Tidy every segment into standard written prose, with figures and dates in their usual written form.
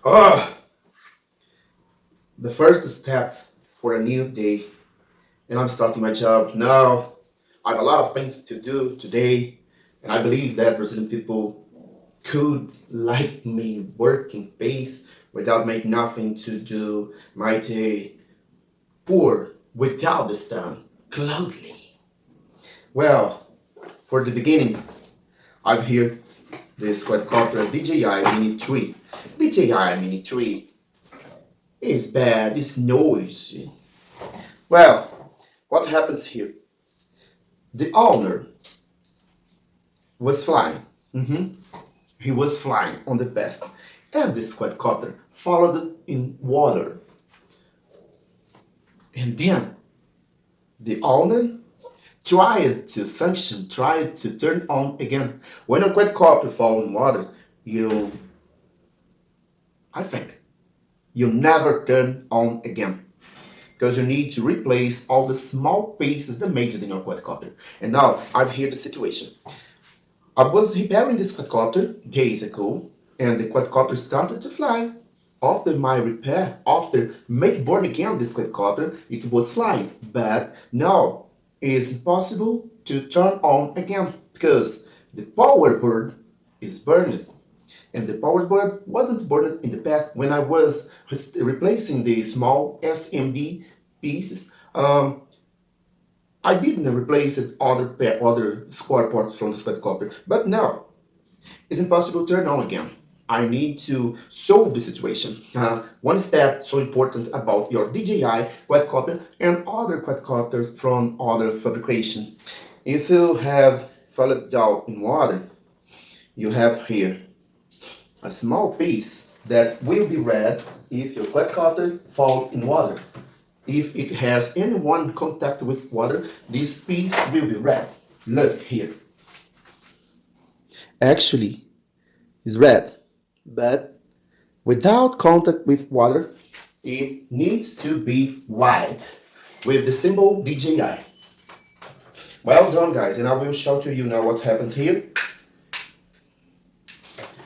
Ah, the first step for a new day, and I'm starting my job now. I have a lot of things to do today, and I believe that Brazilian people could like me working pace without making nothing to do my day poor without the sun closely. Well, for the beginning, I've here this quadcopter DJI Mini 3. DJI Mini 3 is bad, it's noisy. Well, what happens here? The owner was flying. Mhm. He was flying on the past, and this quadcopter followed it in water. And then the owner tried to function, tried to turn on again. When a quadcopter falls in water, you, I think, you never turn on again because you need to replace all the small pieces damaged in your quadcopter. And now I've here the situation. I was repairing this quadcopter days ago, and the quadcopter started to fly. After my repair, after make born again this quadcopter, it was flying. But now it's impossible to turn on again because the power board is burned. And the power board wasn't burned in the past when I was replacing the small SMD pieces. I didn't replace it other square parts from the quadcopter, but now it's impossible to turn on again. I need to solve the situation. One step so important about your DJI quadcopter and other quadcopters from other fabrication. If you have fallen down in water, you have here a small piece that will be red if your quadcopter fall in water. If it has any one contact with water, this piece will be red. Look here. Actually, it's red, but without contact with water, it needs to be white with the symbol DJI. Well done, guys, and I will show to you now what happens here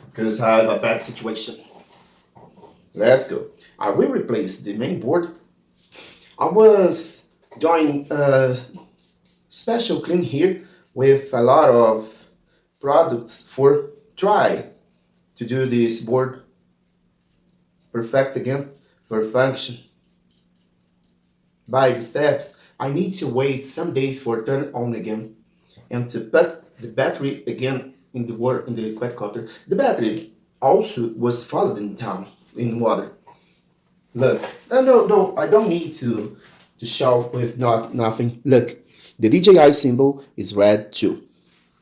because I have a bad situation. Let's go. I will replace the main board. I was doing a special clean here with a lot of products for try to do this board perfect again for function. By the steps, I need to wait some days for turn on again and to put the battery again in the quadcopter. The battery also was falling down in water. Look, no, I don't need to show with nothing. Look, the DJI symbol is red too.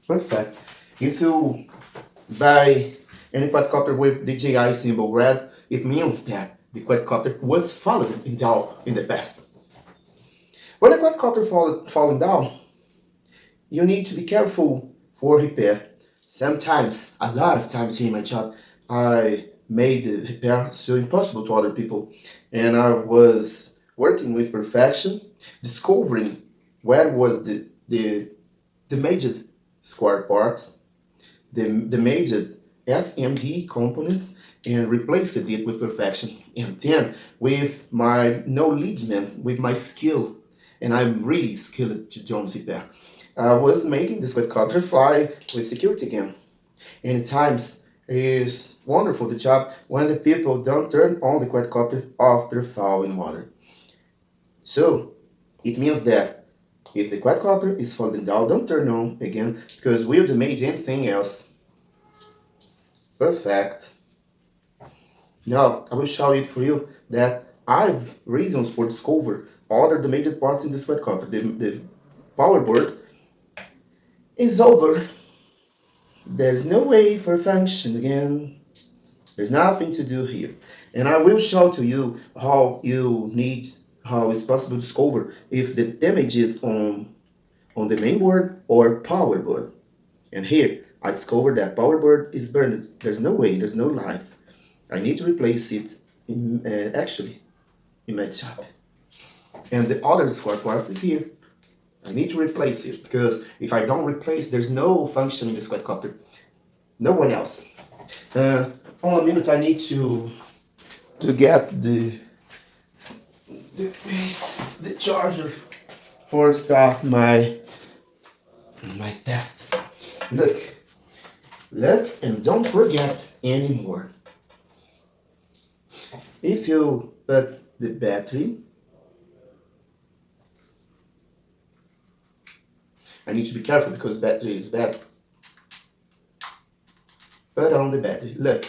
Perfect. If you buy any quadcopter with DJI symbol red, it means that the quadcopter was falling down in the past. When a quadcopter falling down, you need to be careful for repair. Sometimes, a lot of times here in my job, I made the repair so impossible to other people, and I was working with perfection, discovering where was the major square parts, the major SMD components, and replaced it with perfection. And then with my knowledge, man, with my skill, and I'm really skilled to Jones repair. I was making this quadcopter fly with security again. And times is wonderful the job when the people don't turn on the quadcopter after falling water. So it means that if the quadcopter is falling down, don't turn on again because we'll damage anything else. Perfect. Now I will show it for you that I have reasons for discover other damaged parts in this quadcopter. The power board is over. There's no way for function again. There's nothing to do here. And I will show to you how it's possible to discover if the damage is on the main board or power board. And here, I discovered that power board is burned. There's no way, there's no life. I need to replace it actually in my shop. And the other square part is here. I need to replace it because if I don't replace, there's no function in this quadcopter. No one else. On a minute, I need to to get the charger for start my test. Look, look, and don't forget anymore. If you put the battery, I need to be careful because battery is bad. Put on the battery. Look,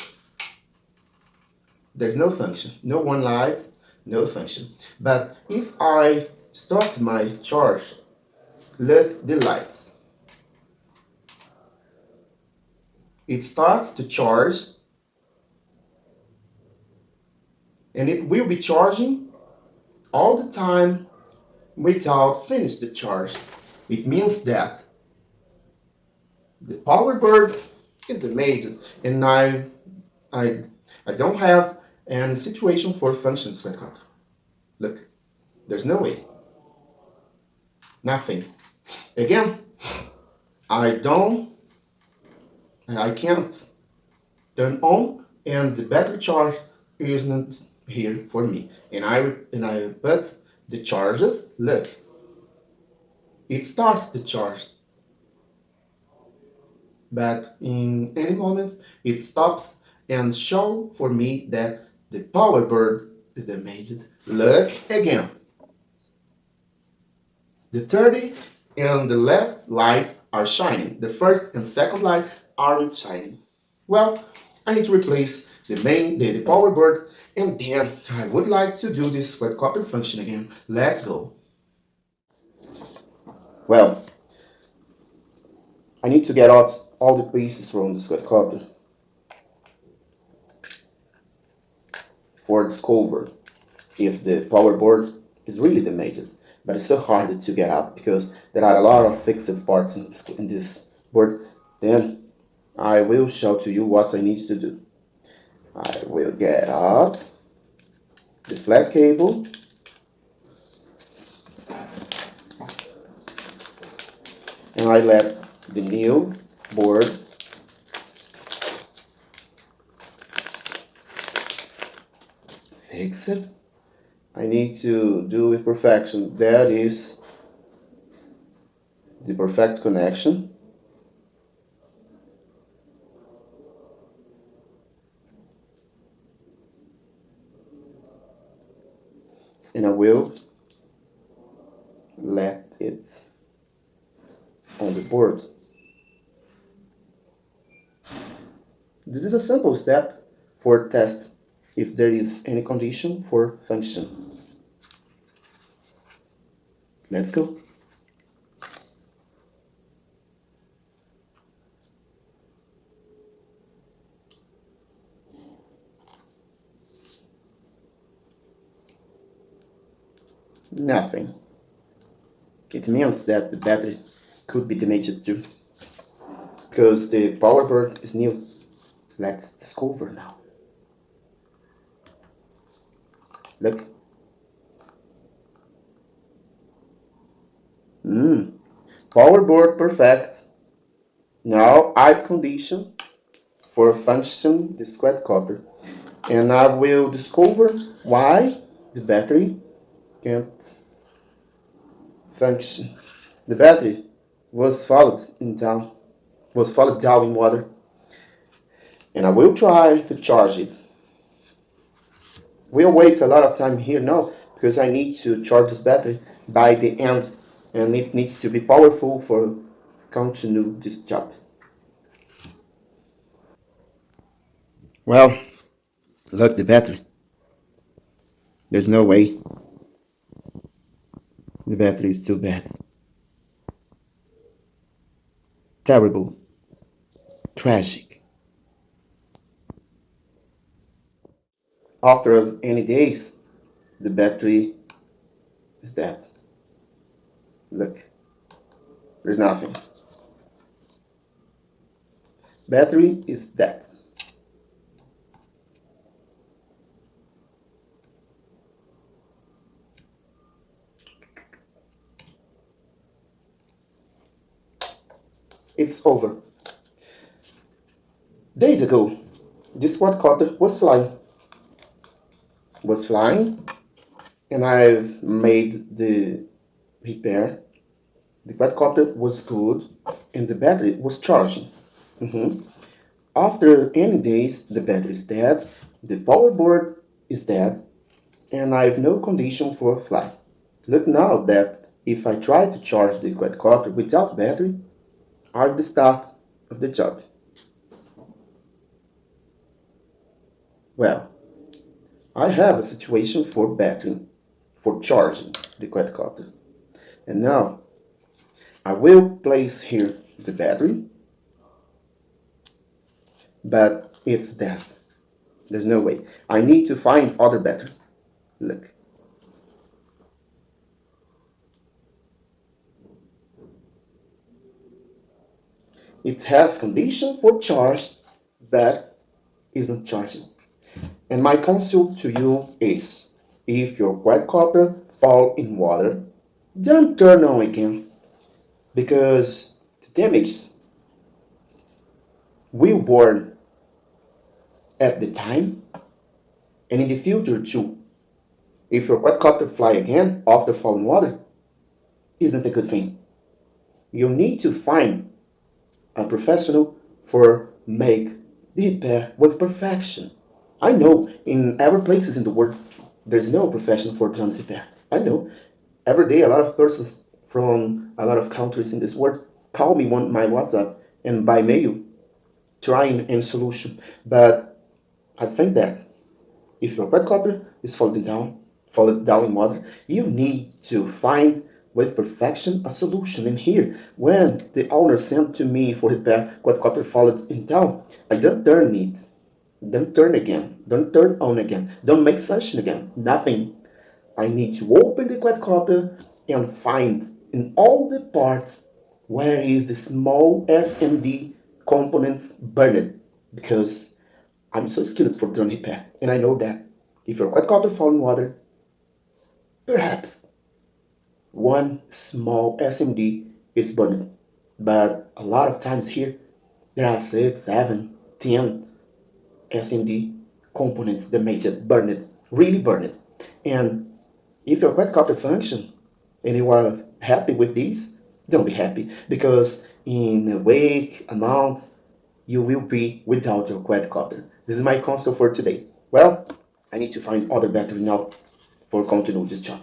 there's no function, no one light, no function. But if I start my charge, look the lights. It starts to charge and it will be charging all the time without finish the charge. It means that the power bird is the major and I I don't have any situation for function sweatcard. Look, there's no way. Nothing. Again, I don't I can't turn on and the battery charge isn't here for me. And I put the charger, look, it starts the charge, but in any moment it stops and show for me that the power bird is damaged. Look again. The 30 and the last lights are shining. The first and second light aren't shining. Well, I need to replace the power bird, and then I would like to do this square copy function again. Let's go. Well, I need to get out all the pieces from the square copy for discover if the power board is really damaged. But it's so hard to get out because there are a lot of fixed parts in this board. Then I will show to you what I need to do. I will get out the flat cable and I let the new board fix it. I need to do with perfection. That is the perfect connection. And I will let it on the board. This is a simple step for test if there is any condition for function. Let's go. Nothing. It means that the battery could be damaged too, because the power board is new. Let's discover now. Look. Power board perfect. Now I've conditioned for function the square copper, and I will discover why the battery can't function. The battery was followed down in water, and I will try to charge it. We'll wait a lot of time here now because I need to charge this battery by the end, and it needs to be powerful for continue this job. Well, look the battery. There's no way. The battery is too bad. Terrible. Tragic. After any days, the battery is dead. Look, there's nothing. Battery is dead. It's over. Days ago, this quadcopter was flying. was flying, and I've made the repair. The quadcopter was good, and the battery was charging. Mhm. After any days, the battery is dead, the power board is dead, and I have no condition for a flight. Look now that if I try to charge the quadcopter without battery, I have the start of the job. Well, I have a situation for battery, for charging the quadcopter. And now I will place here the battery, but it's dead. There's no way. I need to find other battery. Look. It has condition for charge, but isn't charging. And my counsel to you is, if your quadcopter fall in water, don't turn on again, because the damage will burn at the time and in the future too. If your quadcopter fly again after falling water, isn't a good thing. You need to find a professional for make the repair with perfection. I know in every places in the world there's no professional for drone repair. I know every day a lot of persons from a lot of countries in this world call me on my WhatsApp and by mail trying a solution. But I think that if your quadcopter is falling down in water, you need to find with perfection a solution. And here, when the owner sent to me for repair quadcopter fallen in down, I don't turn it, don't turn again, don't turn on again, don't make function again, nothing. I need to open the quadcopter and find in all the parts where is the small SMD components burned, because I'm so skilled for drone repair, and I know that if your quadcopter fall in water, perhaps one small SMD is burned. But a lot of times here, there are 6, 7, 10 SMD components damaged, burned, really burned. And if your quadcopter function and you are happy with these, don't be happy, because in a week, a month, you will be without your quadcopter. This is my counsel for today. Well, I need to find other battery now for continue this job.